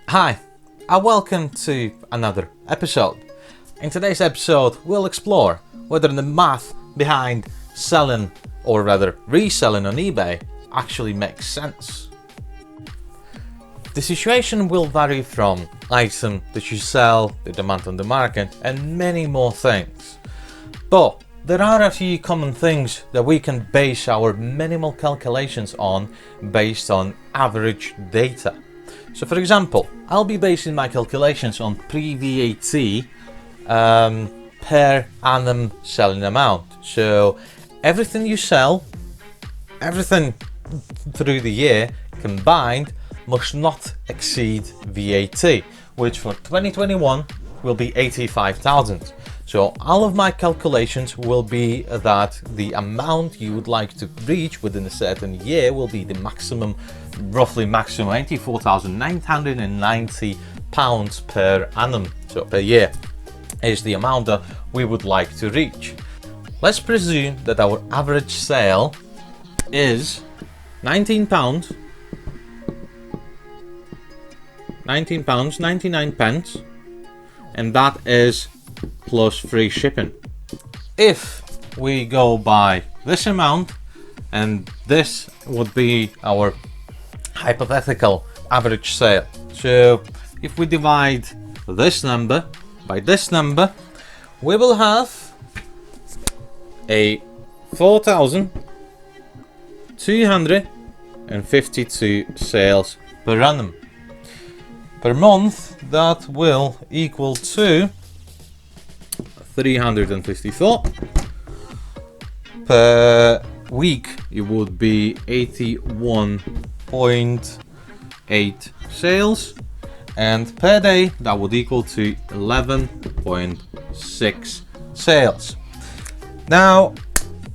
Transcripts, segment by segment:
Hi, and welcome to another episode. In today's episode, we'll explore whether the math behind selling, or rather reselling on eBay, actually makes sense. The situation will vary from item that you sell, the demand on the market, and many more things. But there are a few common things that we can base our minimal calculations on based on average data. So for example, I'll be basing my calculations on pre-VAT per annum selling amount. So everything you sell, everything through the year combined must not exceed VAT, which for 2021 will be 85,000. So all of my calculations will be that the amount you would like to reach within a certain year will be the maximum, roughly maximum £84,990 per annum. So per year is the amount that we would like to reach. Let's presume that our average sale is £19.99, and that is plus free shipping. If we go by this amount, and this would be our hypothetical average sale. So if we divide this number by this number, we will have a 4,252 sales per annum. Per month, that will equal to 354. Per week, it would be 81.8 sales, and per day, that would equal to 11.6 sales. Now,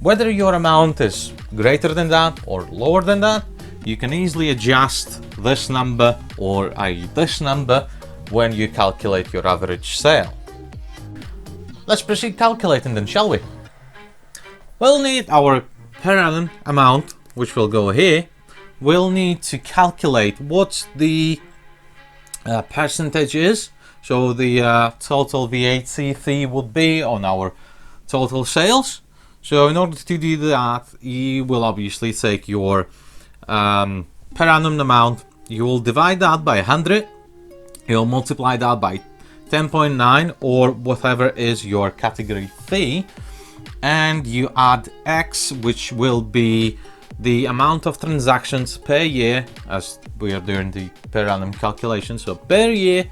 whether your amount is greater than that or lower than that, you can easily adjust this number or this number when you calculate your average sale. Let's proceed calculating then, shall we? We'll need our per annum amount, which will go here. We'll need to calculate what the percentage is. So the total VAT fee would be on our total sales. So in order to do that, you will obviously take your per annum amount, you will divide that by 100, you'll multiply that by 10.9 or whatever is your category fee, and you add X, which will be the amount of transactions per year, as we are doing the per annum calculation. So per year,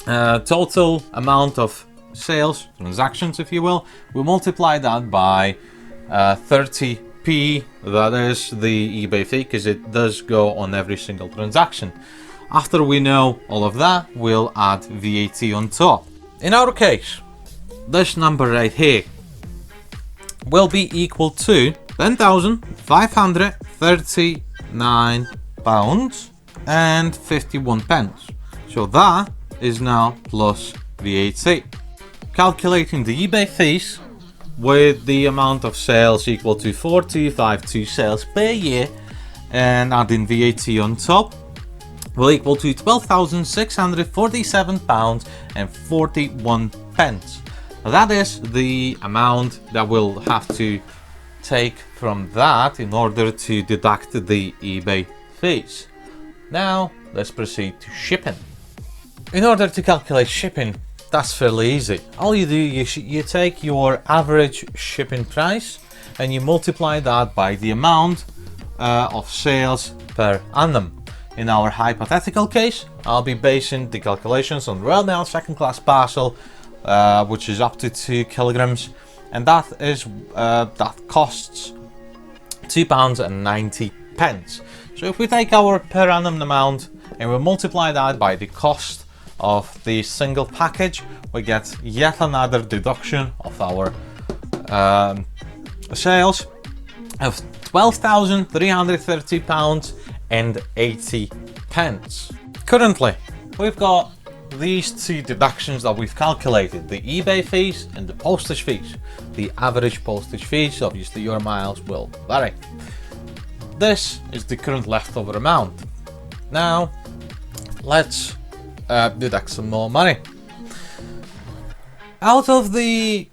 total amount of sales, transactions if you will, we multiply that by 30p, that is the eBay fee, because it does go on every single transaction. After we know all of that, we'll add VAT on top. In our case, this number right here will be equal to £10,539.51. So that is now plus VAT. Calculating the eBay fees with the amount of sales equal to 4,252 sales per year and adding VAT on top will equal to £12,647.41. That is the amount that we'll have to take from that in order to deduct the eBay fees. Now let's proceed to shipping. In order to calculate shipping, that's fairly easy. All you do is you take your average shipping price and you multiply that by the amount of sales per annum. In our hypothetical case, I'll be basing the calculations on Royal Mail second class parcel, which is up to 2 kilograms, and that costs £2.90. So if we take our per annum amount and we multiply that by the cost of the single package, we get yet another deduction of our sales of £12,330.80. Currently, we've got these two deductions that we've calculated, the eBay fees and the postage fees. The average postage fees, obviously your miles will vary. This is the current leftover amount. Now, let's deduct some more money. Out of the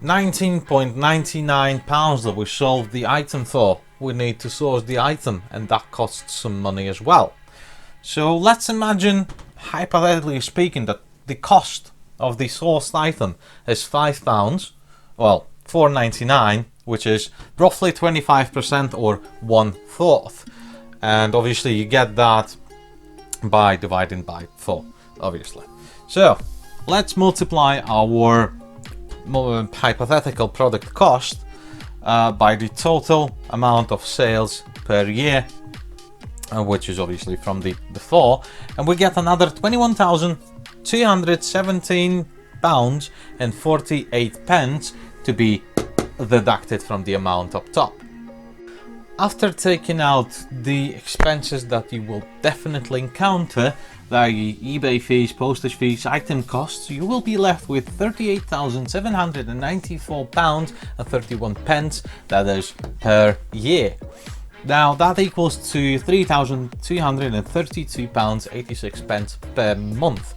£19.99 that we sold the item for, we need to source the item, and that costs some money as well. So let's imagine, hypothetically speaking, that the cost of the sourced item is £5, well, £4.99, which is roughly 25% or 1/4. And obviously you get that by dividing by 4, obviously. So let's multiply our hypothetical product cost by the total amount of sales per year, which is obviously from the 4, and we get another £21,217.48 to be deducted from the amount up top. After taking out the expenses that you will definitely encounter, the eBay fees, postage fees, item costs, you will be left with £38,794.31, that is per year. Now that equals to £3,232.86 per month,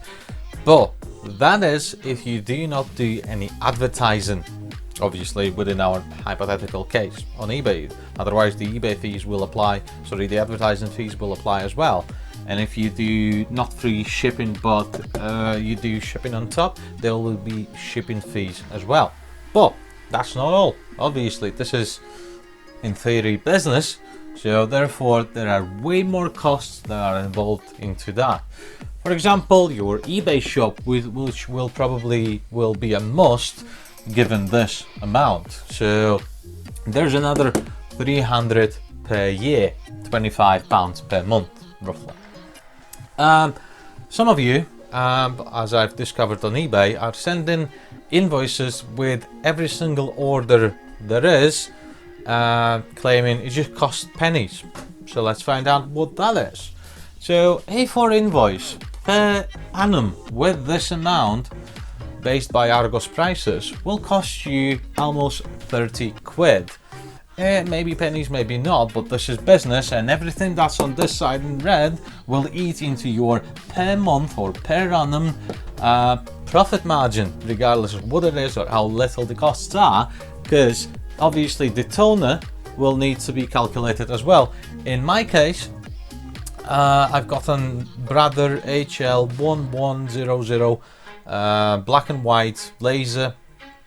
but that is if you do not do any advertising, obviously within our hypothetical case on eBay. Otherwise the eBay fees will apply, the advertising fees will apply as well. And if you do not free shipping, but you do shipping on top, there will be shipping fees as well. But that's not all. Obviously this is in theory business, so therefore there are way more costs that are involved into that. For example, your eBay shop, which will probably be a must given this amount. So there's another 300 per year, £25 per month roughly. Some of you, as I've discovered on eBay, are sending invoices with every single order there is, claiming it just costs pennies. So let's find out what that is. So A4 invoice per annum with this amount, based by Argos prices, will cost you almost 30 quid. Maybe pennies, maybe not, but this is business, and everything that's on this side in red will eat into your per month or per annum profit margin, regardless of what it is or how little the costs are, because obviously the toner will need to be calculated as well. In my case, I've got a Brother HL1100 black and white laser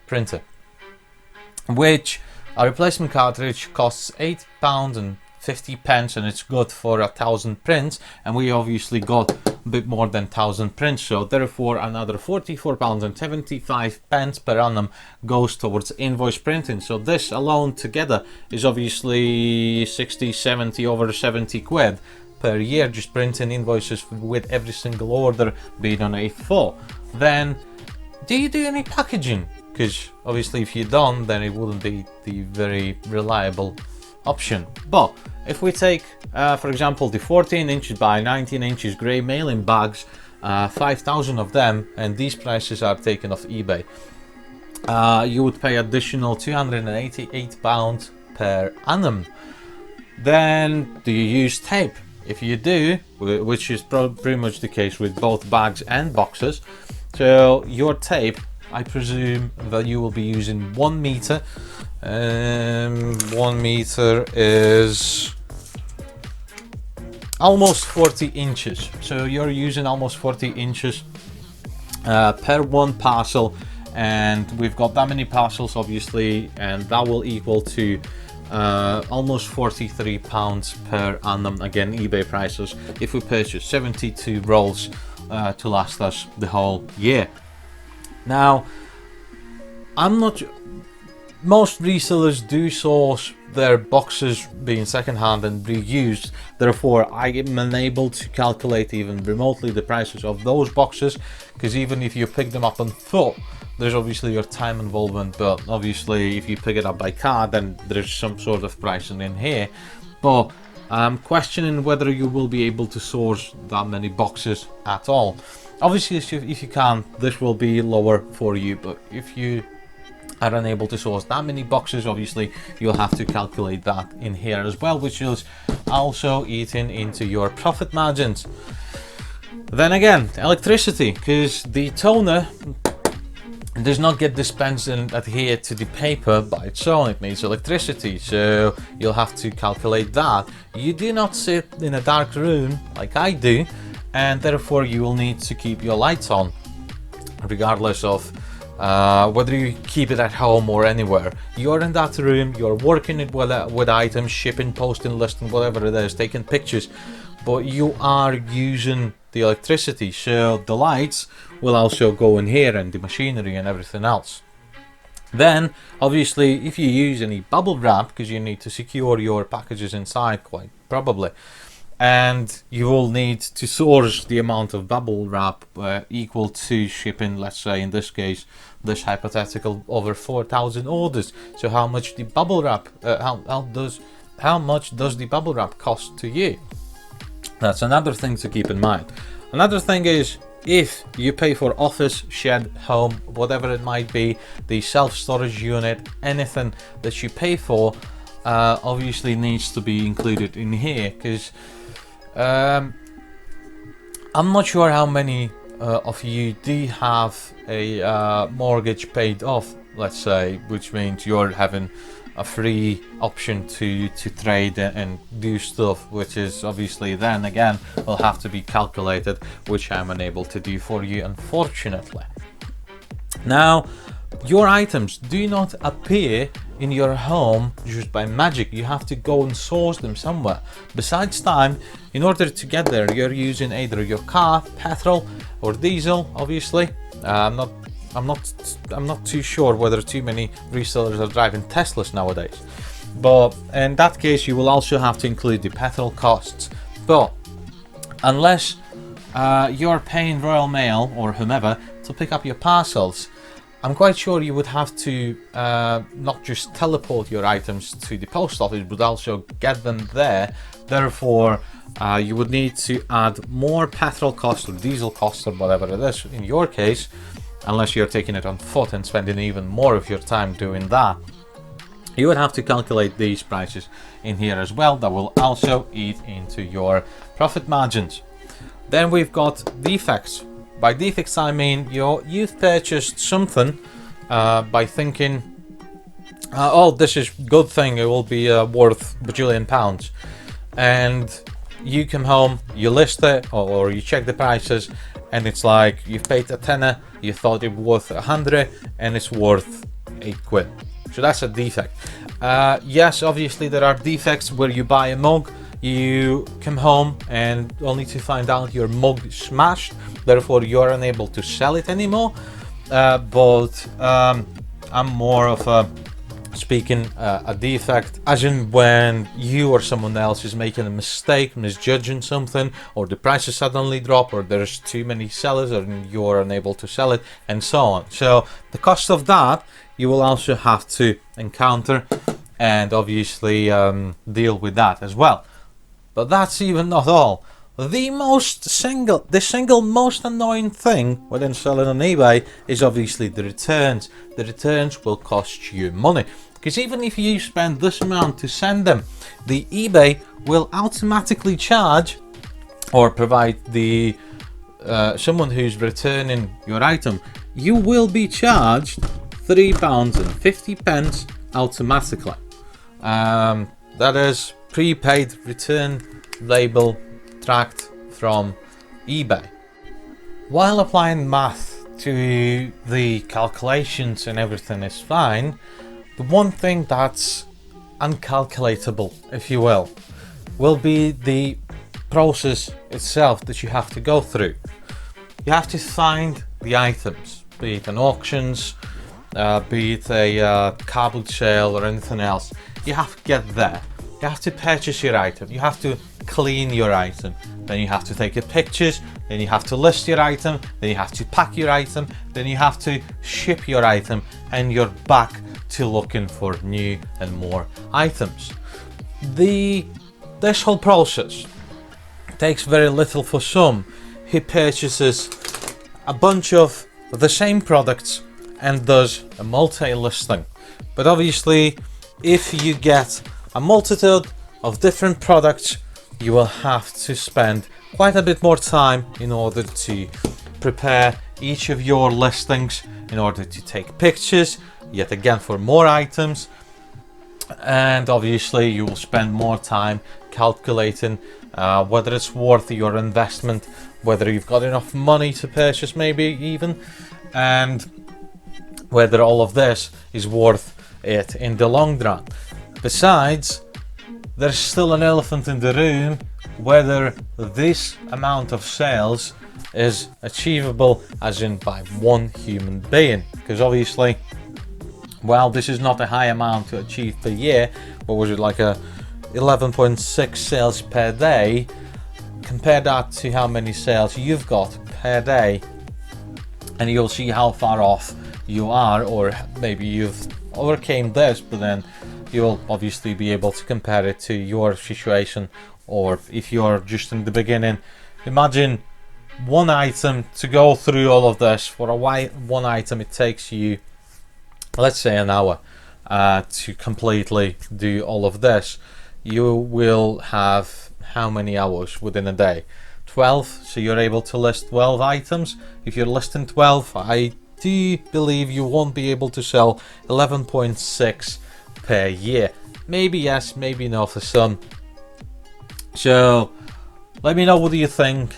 printer, which a replacement cartridge costs £8.50, and it's good for 1,000 prints, and we obviously got a bit more than 1,000 prints, so therefore another £44.75 per annum goes towards invoice printing. So this alone together is obviously 60, 70, over 70 quid per year, just printing invoices with every single order being on A4. Then do you do any packaging? Because obviously if you don't, then it wouldn't be the very reliable option. But if we take for example the 14 inches by 19 inches grey mailing bags, 5,000 of them, and these prices are taken off eBay, you would pay additional £288 per annum. Then do you use tape? If you do, which is pretty much the case with both bags and boxes, so your tape, I presume that you will be using 1 meter. 1 meter is almost 40 inches. So you're using almost 40 inches per one parcel, and we've got that many parcels obviously, and that will equal to almost £43 per annum. Again, eBay prices, if we purchase 72 rolls to last us the whole year. Now, most resellers do source their boxes being secondhand and reused, therefore I am unable to calculate even remotely the prices of those boxes, because even if you pick them up on foot, there's obviously your time involvement, but obviously if you pick it up by car, then there's some sort of pricing in here. But I'm questioning whether you will be able to source that many boxes at all. Obviously if you can, this will be lower for you, but if you are unable to source that many boxes, obviously you'll have to calculate that in here as well, which is also eating into your profit margins. Then again, electricity, because the toner does not get dispensed and adhered to the paper by its own. It needs electricity, so you'll have to calculate that. You do not sit in a dark room like I do, and therefore you will need to keep your lights on, regardless of whether you keep it at home or anywhere. You're in that room, you're working it with items, shipping, posting, listing, whatever it is, taking pictures, but you are using the electricity, so the lights will also go in here, and the machinery and everything else. Then obviously if you use any bubble wrap, because you need to secure your packages inside quite probably, and you will need to source the amount of bubble wrap equal to shipping, let's say in this case, this hypothetical, over 4,000 orders. So how much the bubble wrap how much does the bubble wrap cost to you? That's another thing to keep in mind. Another thing is, if you pay for office, shed, home, whatever it might be, the self-storage unit, anything that you pay for obviously needs to be included in here, because I'm not sure how many of you do have a mortgage paid off, let's say, which means you're having a free option to trade and do stuff, which is obviously then again will have to be calculated, which I'm unable to do for you, unfortunately. Now, your items do not appear in your home just by magic. You have to go and source them somewhere. Besides time, in order to get there, you're using either your car, petrol, or diesel. Obviously, I'm not too sure whether too many resellers are driving Teslas nowadays, but in that case you will also have to include the petrol costs. But unless you're paying Royal Mail or whomever to pick up your parcels, I'm quite sure you would have to not just teleport your items to the post office, but also get them there. Therefore you would need to add more petrol costs or diesel costs or whatever it is in your case, unless you're taking it on foot and spending even more of your time doing that. You would have to calculate these prices in here as well. That will also eat into your profit margins. Then we've got defects. By defects I mean you've purchased something by thinking, oh, this is good thing, it will be worth a bajillion pounds, and you come home, you list it, or you check the prices, and it's like you've paid a tenner, you thought it was worth 100, and it's worth 8 quid. So that's a defect. Yes, obviously there are defects where you buy a mug, you come home and only to find out your mug smashed, therefore you're unable to sell it anymore. But I'm more of a a defect as in when you or someone else is making a mistake, misjudging something, or the prices suddenly drop, or there's too many sellers and you're unable to sell it, and so on. So the cost of that you will also have to encounter and obviously deal with that as well. But that's even not all. The single most annoying thing within selling on eBay is obviously the returns. The returns will cost you money, because even if you spend this amount to send them, the eBay will automatically charge or provide the someone who's returning your item, you will be charged £3.50 automatically. That is prepaid return label tracked from eBay. While applying math to the calculations and everything is fine, the one thing that's uncalculatable, if you will be the process itself that you have to go through. You have to find the items, be it an auctions, be it a car boot sale or anything else. You have to get there. You have to purchase your item. You have to clean your item. Then you have to take your pictures. Then you have to list your item. Then you have to pack your item. Then you have to ship your item, and you're back to looking for new and more items. This whole process takes very little for some who purchases a bunch of the same products and does a multi-listing. But obviously, if you get a multitude of different products you will have to spend quite a bit more time in order to prepare each of your listings, in order to take pictures, yet again for more items. And obviously you will spend more time calculating whether it's worth your investment, whether you've got enough money to purchase maybe even, and whether all of this is worth it in the long run. Besides, there's still an elephant in the room, whether this amount of sales is achievable as in by one human being, because obviously, well, this is not a high amount to achieve per year. What was it, like a 11.6 sales per day? Compare that to how many sales you've got per day, and you'll see how far off you are, or maybe you've overcame this, but then you'll obviously be able to compare it to your situation. Or if you're just in the beginning, imagine one item to go through all of this. For one item it takes you, let's say, an hour to completely do all of this. You will have how many hours within a day? 12. So you're able to list 12 items. If you're listing 12, I do believe you won't be able to sell 11.6 per year. Maybe yes, maybe no for some. So let me know what you think,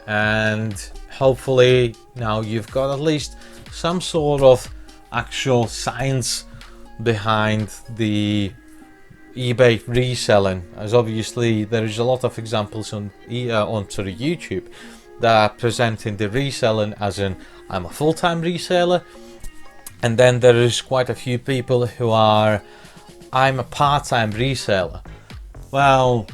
and hopefully now you've got at least some sort of actual science behind the eBay reselling, as obviously there is a lot of examples on YouTube that are presenting the reselling as in I'm a full-time reseller, and then there is quite a few people who are I'm a part-time reseller. Well,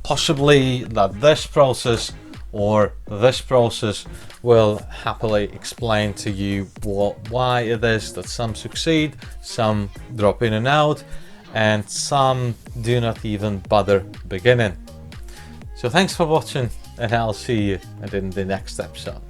possibly that this process or this process will happily explain to you why it is that some succeed, some drop in and out, and some do not even bother beginning. So thanks for watching, and I'll see you in the next episode.